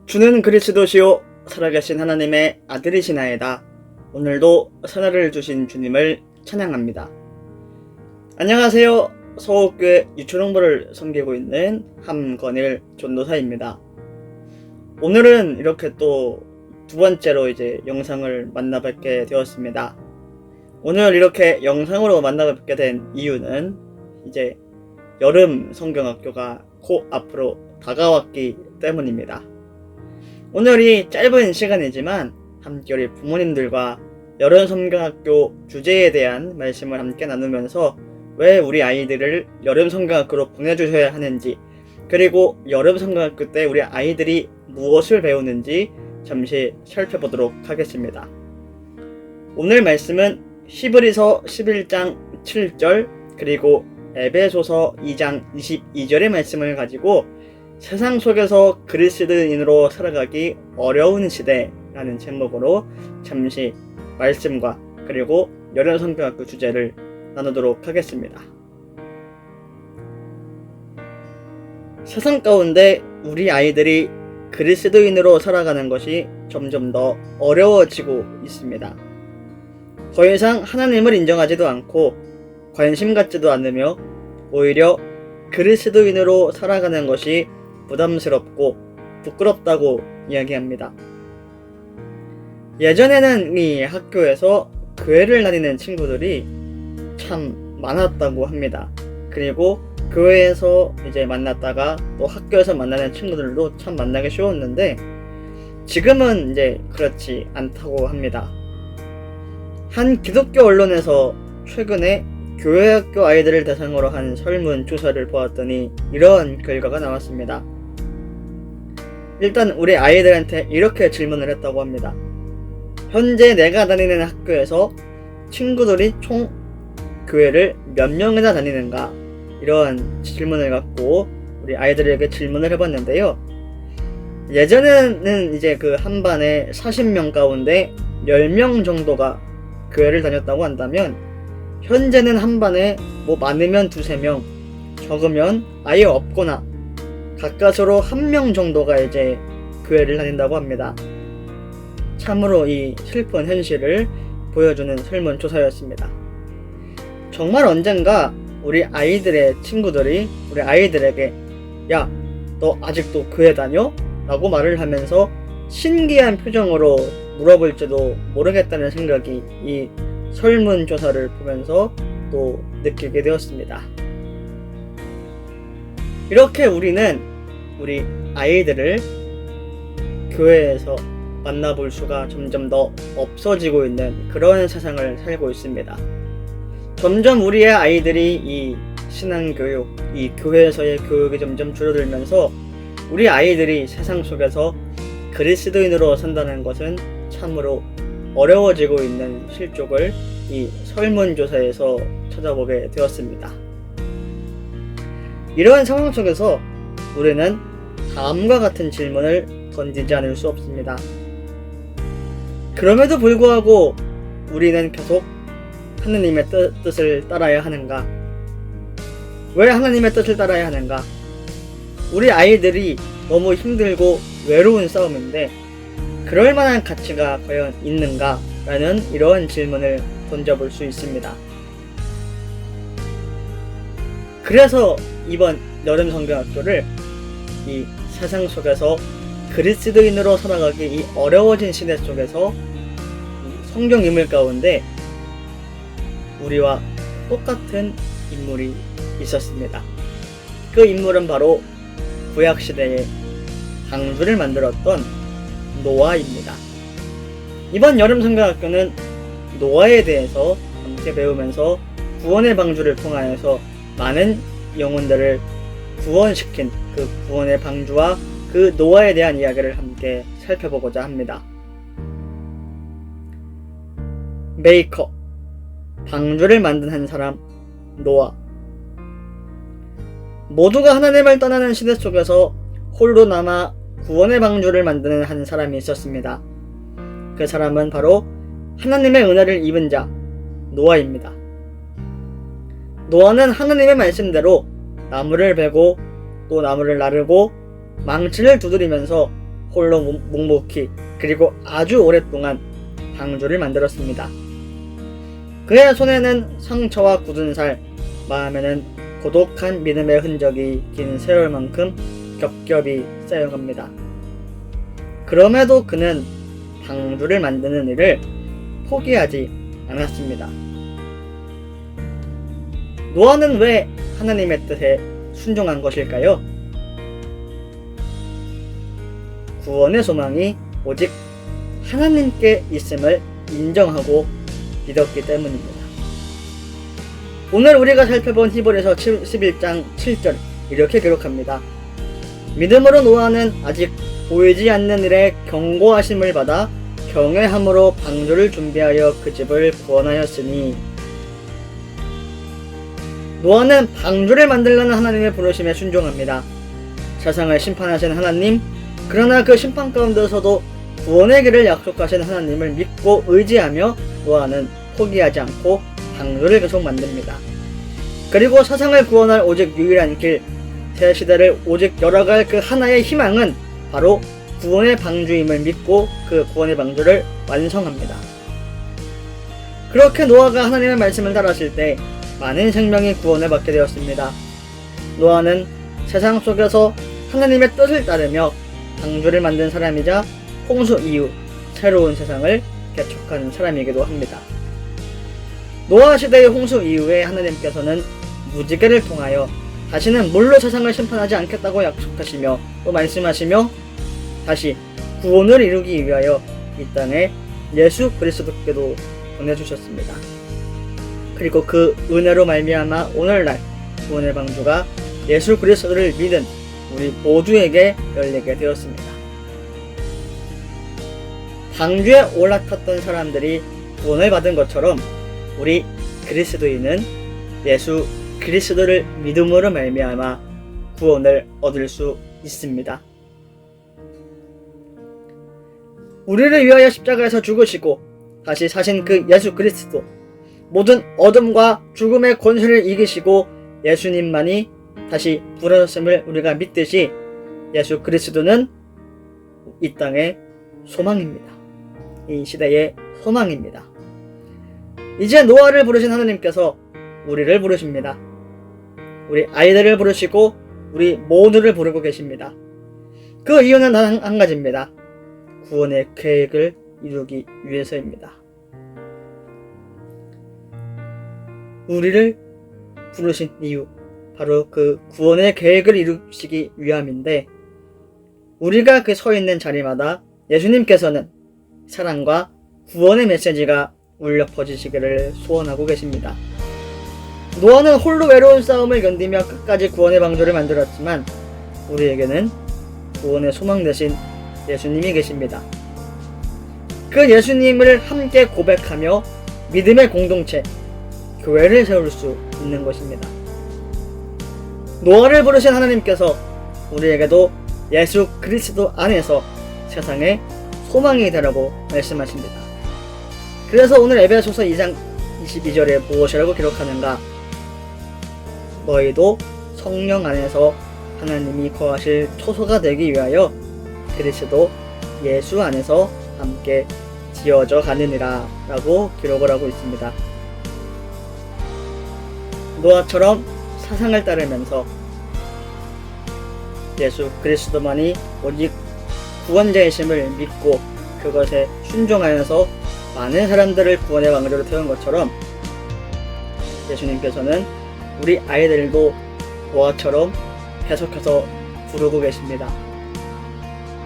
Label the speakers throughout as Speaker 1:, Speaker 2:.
Speaker 1: 주는 그리스도시요 살아계신 하나님의 아들이시나이다. 오늘도 선화를 주신 주님을 찬양합니다. 안녕하세요. 서울교회 유초농부를 섬기고 있는 함건일 전도사입니다. 오늘은 이렇게 또 두 번째로 영상을 만나뵙게 되었습니다. 오늘 이렇게 영상으로 만나뵙게 된 이유는 여름 성경학교가 코앞으로 다가왔기 때문입니다. 오늘 이 짧은 시간이지만 함께 우리 부모님들과 여름 성경학교 주제에 대한 말씀을 함께 나누면서 왜 우리 아이들을 여름 성경학교로 보내주셔야 하는지, 그리고 여름 성경학교 때 우리 아이들이 무엇을 배우는지 잠시 살펴보도록 하겠습니다. 오늘 말씀은 히브리서 11장 7절 그리고 에베소서 2장 22절의 말씀을 가지고 세상 속에서 그리스도인으로 살아가기 어려운 시대라는 제목으로 잠시 말씀과 그리고 여름 성경학교 주제를 나누도록 하겠습니다. 세상 가운데 우리 아이들이 그리스도인으로 살아가는 것이 점점 더 어려워지고 있습니다. 더 이상 하나님을 인정하지도 않고 관심 갖지도 않으며 오히려 그리스도인으로 살아가는 것이 부담스럽고 부끄럽다고 이야기합니다. 예전에는 이 학교에서 교회를 다니는 친구들이 참 많았다고 합니다. 그리고 교회에서 만났다가 또 학교에서 만나는 친구들도 참 만나기 쉬웠는데 지금은 그렇지 않다고 합니다. 한 기독교 언론에서 최근에 교회 학교 아이들을 대상으로 한 설문조사를 보았더니 이런 결과가 나왔습니다. 일단 우리 아이들한테 이렇게 질문을 했다고 합니다. 현재 내가 다니는 학교에서 친구들이 총 교회를 몇 명이나 다니는가? 이런 질문을 갖고 우리 아이들에게 질문을 해봤는데요. 예전에는 그 한 반에 40명 가운데 10명 정도가 교회를 다녔다고 한다면 현재는 한 반에 많으면 2-3명, 적으면 아예 없거나 가까스로 1명 정도가 교회를 다닌다고 합니다. 참으로 이 슬픈 현실을 보여주는 설문조사였습니다. 정말 언젠가 우리 아이들의 친구들이 우리 아이들에게 야, 너 아직도 교회 다녀? 라고 말을 하면서 신기한 표정으로 물어볼지도 모르겠다는 생각이 이 설문조사를 보면서 또 느끼게 되었습니다. 이렇게 우리는 우리 아이들을 교회에서 만나볼 수가 점점 더 없어지고 있는 그런 세상을 살고 있습니다. 점점 우리의 아이들이 이 신앙교육, 이 교회에서의 교육이 점점 줄어들면서 우리 아이들이 세상 속에서 그리스도인으로 산다는 것은 참으로 어려워지고 있는 실족을 이 설문조사에서 찾아보게 되었습니다. 이러한 상황 속에서 우리는 다음과 같은 질문을 던지지 않을 수 없습니다. 그럼에도 불구하고 우리는 계속 하느님의 뜻을 따라야 하는가? 왜 하나님의 뜻을 따라야 하는가? 우리 아이들이 너무 힘들고 외로운 싸움인데 그럴 만한 가치가 과연 있는가? 라는 이러한 질문을 던져볼 수 있습니다. 그래서 이번 여름 성경학교를 이 세상 속에서 그리스도인으로 살아가기 이 어려워진 시대 속에서 이 성경 인물 가운데 우리와 똑같은 인물이 있었습니다. 그 인물은 바로 구약시대에 방주를 만들었던 노아입니다. 이번 여름 성경학교는 노아에 대해서 함께 배우면서 구원의 방주를 통하여서 많은 영혼들을 구원시킨 그 구원의 방주와 그 노아에 대한 이야기를 함께 살펴보고자 합니다. 메이커, 방주를 만든 한 사람, 노아. 모두가 하나님을 떠나는 시대 속에서 홀로 남아 구원의 방주를 만드는 한 사람이 있었습니다. 그 사람은 바로 하나님의 은혜를 입은 자, 노아입니다. 노아는 하나님의 말씀대로 나무를 베고 또 나무를 나르고 망치를 두드리면서 홀로 묵묵히 그리고 아주 오랫동안 방주를 만들었습니다. 그의 손에는 상처와 굳은 살, 마음에는 고독한 믿음의 흔적이 긴 세월만큼 겹겹이 쌓여갑니다. 그럼에도 그는 방주를 만드는 일을 포기하지 않았습니다. 노아는 왜 하나님의 뜻에 순종한 것일까요? 구원의 소망이 오직 하나님께 있음을 인정하고 믿었기 때문입니다. 오늘 우리가 살펴본 히브리서 11장 7절 이렇게 기록합니다. 믿음으로 노아는 아직 보이지 않는 일에 경고하심을 받아 경외함으로 방주를 준비하여 그 집을 구원하였으니. 노아는 방주를 만들려는 하나님의 부르심에 순종합니다. 세상을 심판하신 하나님, 그러나 그 심판 가운데서도 구원의 길을 약속하신 하나님을 믿고 의지하며 노아는 포기하지 않고 방주를 계속 만듭니다. 그리고 세상을 구원할 오직 유일한 길, 새 시대를 오직 열어갈 그 하나의 희망은 바로 구원의 방주임을 믿고 그 구원의 방주를 완성합니다. 그렇게 노아가 하나님의 말씀을 따랐을 때 많은 생명이 구원을 받게 되었습니다. 노아는 세상 속에서 하나님의 뜻을 따르며 방주를 만든 사람이자 홍수 이후 새로운 세상을 개척하는 사람이기도 합니다. 노아 시대의 홍수 이후에 하나님께서는 무지개를 통하여 다시는 물로 세상을 심판하지 않겠다고 약속하시며 또 말씀하시며 다시 구원을 이루기 위하여 이 땅에 예수 그리스도께도 보내주셨습니다. 그리고 그 은혜로 말미암아 오늘날 구원의 방주가 예수 그리스도를 믿은 우리 모두에게 열리게 되었습니다. 방주에 올라탔던 사람들이 구원을 받은 것처럼 우리 그리스도인은 예수 그리스도를 믿음으로 말미암아 구원을 얻을 수 있습니다. 우리를 위하여 십자가에서 죽으시고 다시 사신 그 예수 그리스도, 모든 어둠과 죽음의 권세를 이기시고 예수님만이 다시 부활하셨음을 우리가 믿듯이 예수 그리스도는 이 땅의 소망입니다. 이 시대의 소망입니다. 이제 노아를 부르신 하나님께서 우리를 부르십니다. 우리 아이들을 부르시고 우리 모두를 부르고 계십니다. 그 이유는 단 한 가지입니다. 구원의 계획을 이루기 위해서입니다. 우리를 부르신 이유, 바로 그 구원의 계획을 이루시기 위함인데, 우리가 그 서 있는 자리마다 예수님께서는 사랑과 구원의 메시지가 울려 퍼지시기를 소원하고 계십니다. 노아는 홀로 외로운 싸움을 견디며 끝까지 구원의 방주를 만들었지만 우리에게는 구원의 소망 대신 예수님이 계십니다. 그 예수님을 함께 고백하며 믿음의 공동체, 교회를 세울 수 있는 것입니다. 노아를 부르신 하나님께서 우리에게도 예수 그리스도 안에서 세상에 소망이 되라고 말씀하십니다. 그래서 오늘 에베소서 2장 22절에 무엇이라고 기록하는가? 너희도 성령 안에서 하나님이 거하실 초소가 되기 위하여 그리스도 예수 안에서 함께 지어져 가느니라 라고 기록을 하고 있습니다. 노아처럼 사상을 따르면서 예수 그리스도만이 오직 구원자이심을 믿고 그것에 순종하여서 많은 사람들을 구원의 방주로 태운 것처럼 예수님께서는 우리 아이들도 노아처럼 계속해서 부르고 계십니다.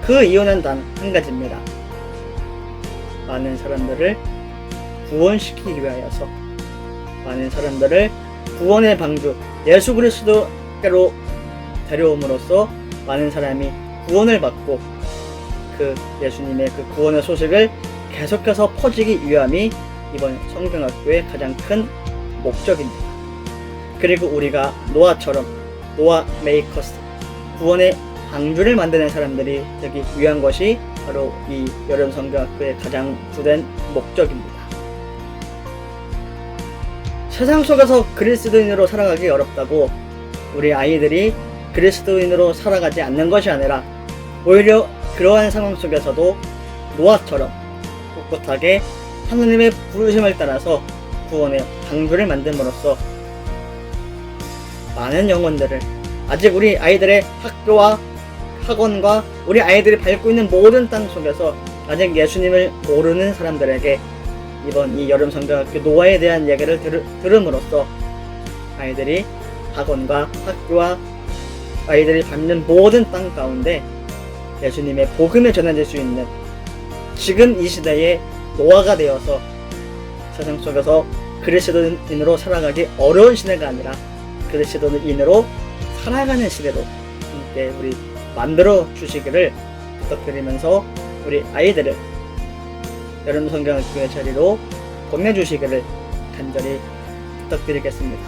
Speaker 1: 그 이유는 단 한 가지입니다. 많은 사람들을 구원시키기 위하여서, 많은 사람들을 구원의 방주 예수 그리스도께로 데려옴으로써 많은 사람이 구원을 받고 그 예수님의 그 구원의 소식을 계속해서 퍼지기 위함이 이번 성경학교의 가장 큰 목적입니다. 그리고 우리가 노아처럼 노아 메이커스, 구원의 방주를 만드는 사람들이 되기 위한 것이 바로 이 여름 성경학교의 가장 주된 목적입니다. 세상 속에서 그리스도인으로 살아가기 어렵다고 우리 아이들이 그리스도인으로 살아가지 않는 것이 아니라 오히려 그러한 상황 속에서도 노아처럼 꿋꿋하게 하나님의 부르심을 따라서 구원의 방주를 만듦으로써 많은 영혼들을, 아직 우리 아이들의 학교와 학원과 우리 아이들이 밟고 있는 모든 땅 속에서 아직 예수님을 모르는 사람들에게 이번 이 여름 성경학교 노아에 대한 얘기를 들음으로써 아이들이 학원과 학교와 아이들이 밟는 모든 땅 가운데 예수님의 복음을 전해질 수 있는 지금 이 시대에 노아가 되어서 세상 속에서 그리스도인으로 살아가기 어려운 시대가 아니라 그리스도인으로 살아가는 시대로 함께 우리 만들어 주시기를 부탁드리면서 우리 아이들을 여름 성경학교의 자리로 보내주시기를 간절히 부탁드리겠습니다.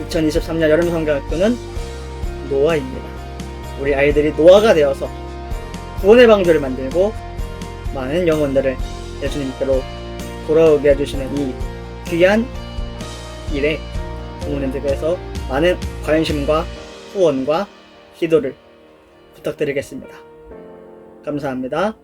Speaker 1: 2023년 여름 성경학교는 노아입니다. 우리 아이들이 노아가 되어서 구원의 방주를 만들고 많은 영혼들을 예수님께로 돌아오게 해주시는 이 귀한 일에 부모님들께서 많은 관심과 후원과 기도를 부탁드리겠습니다. 감사합니다.